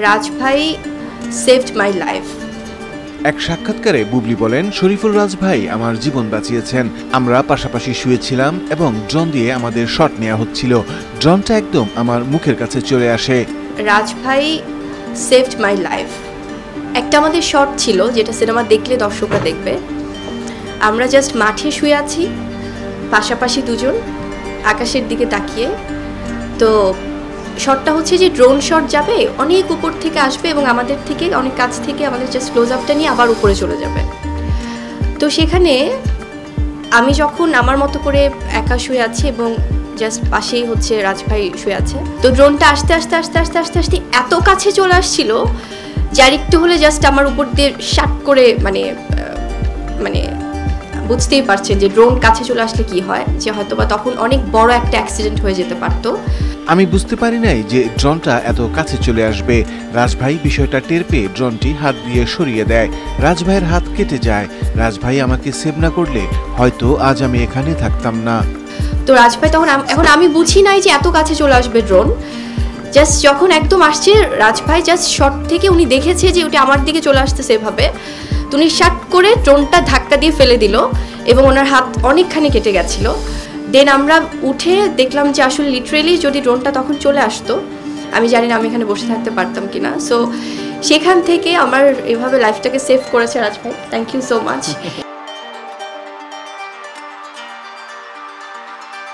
রাজ ভাই saved my life. এক সাক্ষাৎকারে বুবলি বলেন, শরীফুল রাজ ভাই আমার জীবন বাঁচিয়েছেন। আমরা পাশাপাশি শুয়েছিলাম এবং ড্রোন দিয়ে আমাদের শট নেওয়া হচ্ছিল। ড্রোনটা একদম আমার মুখের কাছে চলে আসে। রাজ ভাই সেভড মাই লাইফ। একটা আমাদের শট ছিল যেটা সিনেমা দেখলে দর্শকরা দেখবে। আমরা জাস্ট মাঠে শুয়ে আছি, পাশাপাশি দুজন আকাশের দিকে তাকিয়ে। তো শটটা হচ্ছে যে ড্রোন শট যাবে, অনেক উপর থেকে আসবে এবং আমাদের থেকে অনেক কাছ থেকে আমাদের জাস্ট ক্লোজ আপটা নিয়ে আবার উপরে চলে যাবে। তো সেখানে আমি যখন আমার মতো করে একা শুয়ে আছি এবং জাস্ট পাশেই হচ্ছে রাজ ভাই শুয়ে আছে, তো ড্রোনটা আস্তে আস্তে আস্তে আস্তে আস্তে আস্তে এত কাছে চলে আসছিল যার একটু হলে জাস্ট আমার উপর দিয়ে শাট করে মানে বুঝতেই পারছেন যে ড্রোন কাছে চলে আসলে কি হয়, যে হয়তো বা তখন অনেক বড় একটা অ্যাক্সিডেন্ট হয়ে যেতে পারতো। আমি বুঝতে পারি নাই যে ড্রোনটা এত কাছে চলে আসবে। রাজভাই বিষয়টা টের পেয়ে ড্রোনটি হাত দিয়ে সরিয়ে দেয়। রাজভাইয়ের হাত কেটে যায়। রাজভাই আমাকে সেভ না করলে হয়তো আজ আমি এখানে থাকতাম না। তো রাজভাই তখন এখন আমি বুঝি নাই যে এত কাছে চলে আসবে ড্রোন। জাস্ট যখন একদম আসছে রাজভাই জাস্ট শট থেকে উনি দেখেছে যে ওটা আমার দিকে চলে আসতেছে এভাবে, তো উনি শাট করে ড্রোনটা ধাক্কা দিয়ে ফেলে দিল এবং ওনার হাত অনেকখানি কেটে গেছিল। দেন আমরা উঠে দেখলাম যে আসলে লিটারেলি যদি ড্রোনটা তখন চলে আসতো, আমি জানি না আমি এখানে বসে থাকতে পারতাম কিনা। সো সেখান থেকে আমার এভাবে লাইফটাকে সেভ করেছে রাজভাই, থ্যাংক ইউ সো মাচ।